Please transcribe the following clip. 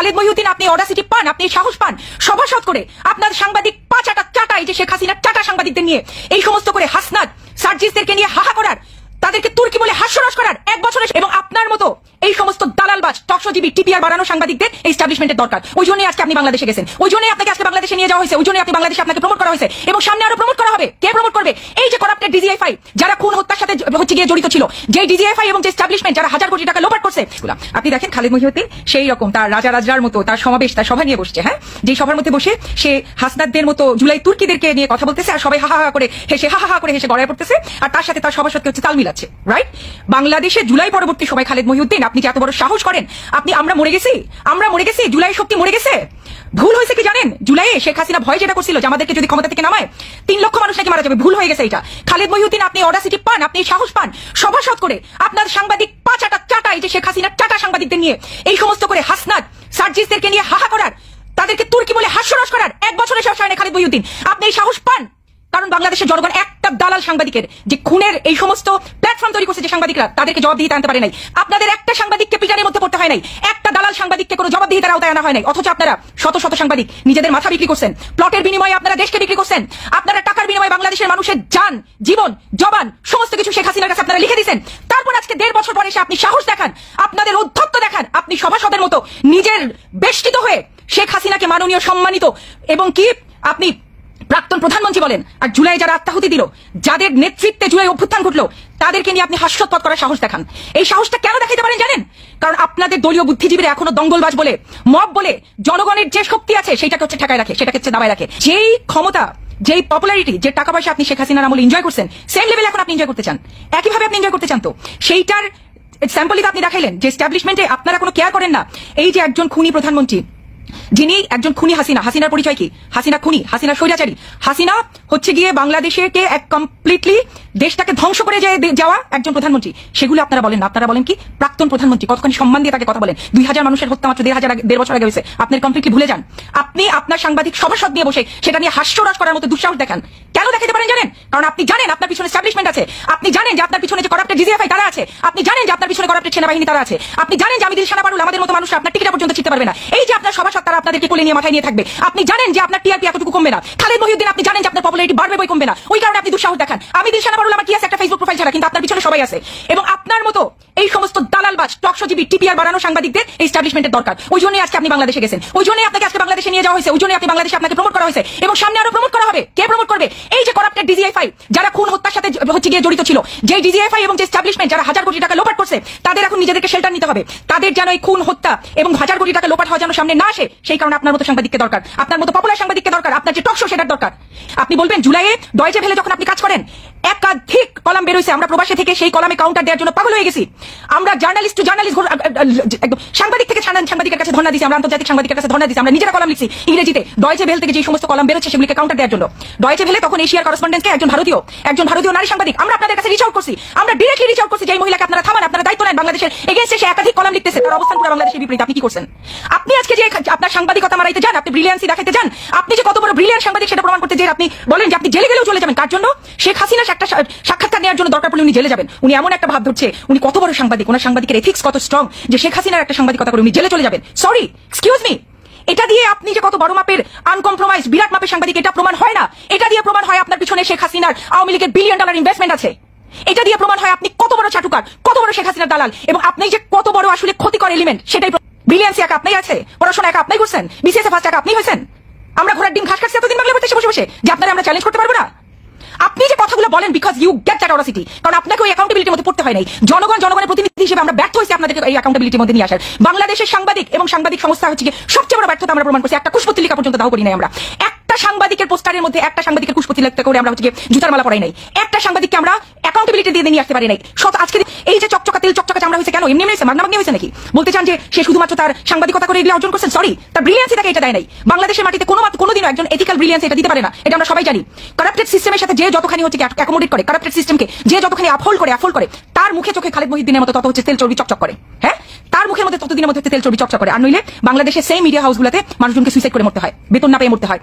খালিদ মহিউদ্দিন আপনি অডাসিটি পান, আপনি সাহস পান সভাসদ করে আপনার সাংবাদিক পাঁচাটা চাটা, এই যে শেখ হাসিনা চাটা সাংবাদিকদের নিয়ে এই সমস্ত করে হাসনাত সার্জিসদেরকে নিয়ে হাহা করার, তাদেরকে তুর্কি বলে হাস্যরস করার 1 বছরের, এবং আপনার মতো এই সমস্ত দালালবাজ টকশোজীবী টিপিআর বাড়ানো সাংবাদিকদের এস্টাবলিশমেন্টের দরকার। ওই জন্যই আজকে আপনি বাংলাদেশে গেছেন, ওই জন্যই আপনাকে আজকে বাংলাদেশে নিয়ে যাওয়া হয়েছে, ওই জন্যই আপনি বাংলাদেশে আপনাকে প্রমোট করা হয়েছে এবং সামনে আরো প্রমোট করা হবে। কে প্রমোট করবে? এই যে করাপ্টেড ডিজিএফআই, যারা খুন হত্যার সাথে হচ্ছে গিয়ে জড়িত ছিল, যে ডিজিএফআই এবং যে এস্টাবলিশমেন্ট যারা হাজার কোটি টাকা লোপাট করছে। আপনি দেখেন খালিদ মহিউদ্দিন সেই রকম তার রাজা রাজার মতো তার সমাবেশ, তার সভা নিয়ে বসছে, হ্যাঁ, যে সভার মধ্যে বসে সে হাসনাতদের মতো জুলাই তুর্কিদেরকে নিয়ে কথা বলতেছে আর সবাই হাহা করে হেসে গড়ায় পড়তেছে আর তার সাথে তার সভাসদকে হচ্ছে তাল মিলাচ্ছে, রাইট? বাংলাদেশে জুলাই পরবর্তী সময় খালিদ মহিউদ্দিন আপনি যে এত বড় সাহস করেন, আপনি আমরা মরে গেছি, জুলাই শক্তি মরে গেছে। ভুল হয়েছে কি জানেন? জুলাইয়ে শেখ হাসিনা ভয় যেটা করছিল যে আমাদেরকে যদি ক্ষমতা থেকে নামায় 3 লক্ষ মানুষ নাকি মারা যাবে, ভুল হয়ে গেছে এটা। খালিদ মহিউদ্দিন আপনি অডাসিটি পান, আপনি সাহস পান সভাসদ করে আপনার সাংবাদিক পাঁচাটা চাটা, এই যে শেখ হাসিনা চাটা সাংবাদিকদের নিয়ে এই সমস্ত করে হাসনাত সার্জিসদেরকে নিয়ে হাহা করার, তাদেরকে তুর্কি বলে হাস্যরস করার 1 বছরের সাহস হয় না খালিদ মহিউদ্দিন। আপনি এই সাহস পান কারণ বাংলাদেশের জনগণ একটা দালাল সাংবাদিকের যে খুনের এই সমস্ত প্ল্যাটফর্ম তৈরি করছে, যে সাংবাদিকরা তাদেরকে জবাবদিহিতা আনতে পারে নাই। আপনাদের একটা সাংবাদিককে পিটানের মধ্যে পড়তে হয় নাই, একটা দালাল সাংবাদিককে কোনো জবাবদিহিতার আওতায় আনা হয় নাই। অথচ আপনারা শত শত সাংবাদিক নিজেদের মাথা বিক্রি করছেন, প্লটের বিনিময়ে আপনারা দেশকে বিক্রি করছেন, আপনারা টাকার বিনিময়ে বাংলাদেশের মানুষের জান, জীবন, জবান সমস্ত কিছু শেখ হাসিনার কাছে আপনারা লিখে দিয়েছেন। তারপর আজকে 1.5 বছর পরে এসে আপনি সাহস দেখান, আপনাদের অধ্যত্ত দেখান, আপনি সভাসদের মতো নিজের বেষ্টিত হয়ে শেখ হাসিনাকে মাননীয়, সম্মানিত এবং কি আপনি প্রাক্তন প্রধানমন্ত্রী বলেন, আর জুলাই যারা আত্মাহুতি দিল, যাদের নেতৃত্বে জুলাই অভ্যুত্থান ঘটলো, তাদেরকে নিয়ে আপনি হাস্যৎপদ করার সাহস দেখান। এই সাহসটা কেন দেখাইতে পারেন জানেন? কারণ আপনাদের দলীয় বুদ্ধিজীবীরা এখনো দঙ্গলবাজ বলে, মব বলে জনগণের যে শক্তি আছে সেটাকে হচ্ছে ঠেকায় রাখে, সেটাকে হচ্ছে দাবায় রাখে। যেই ক্ষমতা, যেই পপুলারিটি, যে টাকা পয়সা আপনি শেখ হাসিনার আমলে এনজয় করছেন, সেম লেভেলে এখন আপনি এনজয় করতে চান, একইভাবে আপনি এনজয় করতে চান। তো সেইটার স্যাম্পলই আপনি দেখাইলেন যে এস্টাবলিশমেন্টে আপনারা কোনো কেয়ার করেন না। এই যে একজন খুনি প্রধানমন্ত্রী, যিনি একজন খুনি হাসিনার পরিচয় কি? হাসিনা খুনি, হাসিনা স্বৈরাচারী, হাসিনা হচ্ছে গিয়ে বাংলাদেশকে এক কমপ্লিটলি দেশটাকে ধ্বংস করে যাওয়া একজন প্রধানমন্ত্রী। সেগুলো আপনারা বলেন না, আপনারা বলেন কি প্রাক্তন প্রধানমন্ত্রী, কতখানি সম্মান দিয়ে তাকে কথা বলেন। 2000 মানুষের হত্যা মাত্র 1.5 বছর আগে হয়েছে, আপনি কমপ্লিটলি ভুলে যান। আপনি আপনার সাংবাদিক সভাসদ নিয়ে বসে সেটা নিয়ে হাস্যরস করার মতো দুঃসাহস দেখান। কেন দেখাতে পারেন জানেন? কারণ আপনি জানেন আপনার পিছনে এস্টাবলিশমেন্ট আছে, আপনি জানেন যে আপনার পিছনে যে করাপ্টেড ডিজিএফআই তারা আছে, আপনি জানেন যে আপনার পিছনে করাপ্টেড সেনাবাহিনী তারা আছে, আপনি জানেন যে আমি দিলশানা পারুল আমাদের মতো মানুষ আপনার টিকিটা পর্যন্ত ছিটতে পারবে না। এই যে আপনার সভাসদ তারা আপনাদেরকে কোলে নিয়ে মাথায় নিয়ে থাকবে, আপনি জানেন যে আপনার টিআরপি এতটুকু কমবে না। খালিদ মহিউদ্দিন আপনি জানেন যে আপনার পপুলারিটি বাড়বে বই কমবে না, ওই কারণে আপনি দুঃসাহস দেখান। আমি দিলশানা পারুল আমার কি আছে একটা ফেসবুক প্রোফাইল ছাড়া, কিন্তু আপনার পিছনে সবাই আছে। এবং আপনার মতো এই সমস্ত দালালবাজ টকশোজীবী টিপিআর বাড়ানো সাংবাদিকদের এস্টাবলিশমেন্টের দরকার। ওই জন্যই আজকে আপনি বাংলাদেশে গেছেন, ওই জন্যই আপনাকে আজকে বাংলাদেশে নিয়ে যাওয়া হয়েছে, ওই জন্যই আপনি বাংলাদেশে আপনাকে প্রমোট করা হয়েছে এবং সামনে আরো প্রমোট করা হবে। কে প্রমোট করবে? এই যে করাপ্টেড ডিজিএফআই, যারা খুন হত্যার সাথে হচ্ছে গিয়ে জড়িত ছিল, যে ডিজিএফআই এবং যে এস্টাবলিশমেন্ট যারা হাজার কোটি টাকা লোপাট করছে, তাদের এখন নিজেদেরকে শেল্টার নিতে হবে। তাদের যেন এই খুন হত্যা এবং হাজার কোটি টাকা লোপাট হওয়া যেন সামনে না আসে, সেই কারণে আপনার মতো সাংবাদিককে দরকার, আপনার মতো পপুলার সাংবাদিককে দরকার, আপনার যে টকশো সেটার দরকার। আপনি বলবেন জুলাইয়ে ডয়েচে ভেলে যখন আপনি কাজ করেন, একাধিক কলাম বের হয়েছে, আমরা প্রবাসী থেকে সেই কলামে কাউন্টার দেওয়ার জন্য পাগল হয়ে গেছি। আমরা জার্নালিস্ট টু জার্নালিস্ট, একদম সাংবাদিক থেকে সাংবাদিকের কাছে ধর্ণা দিয়েছি, আমরা আন্তর্জাতিক সাংবাদিকের কাছে ধর্ণা দিয়েছি, আমরা নিজেরা কলাম লিখছি ইংরেজিতে। ডয়েচে ভেল থেকে যে সমস্ত কলাম বেরোচ্ছে সেগুলিকে কাউন্টার দেওয়ার জন্য ডয়েচে ভেলে তখন এশিয়ার করেসপন্ডেন্টকে একজন ভারতীয় নারী সাংবাদিক, আমরা আপনাদের কাছে রিচ আউট করছি, আমরা ডিরেক্টলি রিচ আউট করছি যে এই মহিলাকে আপনারা থামান, আপনারা দায়িত্ব নেন, বাংলাদেশের এগেইনস্টে সে একাধিক কলাম লিখতেছে, তার অবস্থান পুরো বাংলাদেশের বিপরীত। আপনি কি করছেন? আপনি আজকে যে আপনার সাংবাদিকতা মারাইতে যান, আপনি ব্রিলিয়ান্সি দেখাইতে যান, আপনি যে কত বড় ব্রিলিয়ান্ট সাংবাদিক সেটা প্রমাণ করতে যে আপনি বলেন যে আপনি জেলে গেলেও চলে যাবেন। কার জন্য? শেখ হাসিনা একটা সাক্ষাৎকার নেওয়ার জন্য দরকার পড়লে উনি জেলে যাবেন। উনি এমন একটা ভাব ধরছে উনি কত বড় সাংবাদিক, ওনার সাংবাদিকের এথিক্স কত স্ট্রং যে শেখ হাসিনার একটা সাংবাদিকতা করে উনি জেলে চলে যাবেন। সরি, এক্সকিউজ মি, এটা দিয়ে আপনি যে কত বড় মাপের আনকম্প্রোমাইজ বিরাট মাপের সাংবাদিক এটা প্রমাণ হয় না। এটা দিয়ে প্রমাণ হয় আপনার পিছনে শেখ হাসিনার আওয়ামী লীগের $1 বিলিয়ন ইনভেস্টমেন্ট আছে। এটা দিয়ে প্রমাণ হয় আপনি কত বড় চাটুকার, কত বড় শেখ হাসিনার দালাল, এবং আপনি যে কত বড় আসলে ক্ষতিকর এলিমেন্ট সেটাই। ব্রিলিয়ান্সি একা আপনাই আছে, পড়াশোনা একা আপনি করছেন, বিসিএস ফার্স্ট একা আপনি হয়েছেন। আমরা ঘোড়ার ডিম ঘাস খাচ্ছি এতদিন বাংলা বসে বসে যে আপনারা আমরা চ্যালেঞ্জ করতে পারবো না। আপনি যে কথাগুলো বলেন because you get that audacity, কারণ আপনাকে ওই অ্যাকাউন্টেবিলিটির মধ্যে পড়তে হয় নাই। জনগণের প্রতিনিধি হিসেবে আমরা ব্যর্থ হয়েছি আপনাদেরকে এই অ্যাকাউন্টেবিলিটির মধ্যে নিয়ে আসার। বাংলাদেশের সাংবাদিক এবং সাংবাদিক সংস্থা হচ্ছে সবচেয়ে বড় ব্যর্থতা আমরা প্রমাণ করছি। একটা কুশপুত্তলিকা পর্যন্ত দাও করি নাই আমরা, একটা সাংবাদিকের পোস্টারের মধ্যে একটা সাংবাদিকের কুশপুত্তলিকা করে আমরা হচ্ছে জুতার মালা পরাই নাই, একটা সাংবাদিককে আমরা অ্যাকাউন্টেবিলিটি দিয়ে নিয়ে আসতে পারি নাই। আজকে এই যে চকচকা তেল চকচকা চামড়া হয়েছে কেন? এমনি হয়েছে, মাগনা হয়েছে নাকি? বলতে চান যে সে শুধুমাত্র তার সাংবাদিকতা করে এগুলো অর্জন করছেন? সরি, তার ব্রিলিয়ান্সি তাকে এটা দেয় নাই। বাংলাদেশের মাটিতে কোনোদিনও একজন এথিক্যাল ব্রিলিয়ান্স এটা দিতে পারে না, এটা আমরা সবাই জানি। কারাপ্টেড সিস্টেমের সাথে যে যতখানি হচ্ছে অ্যাকোমোডেট করে, কারাপ্টেড সিস্টেমকে যে যতখানি আফোল্ড করে তার মুখে চোখে খালিদ মহিউদ্দিনের মতো তত হচ্ছে তেল চর্বি চকচক করে। হ্যাঁ, তার মুখের মধ্যে ততদিনের মধ্যে তেল চর্বি চকচক করে। আর নইলে বাংলাদেশের সেই মিডিয়া হাউসগুলোতে মানুষজনকে সুইসাইড করে মরতে হয়, বেতন না পেয়ে মরতে হয়।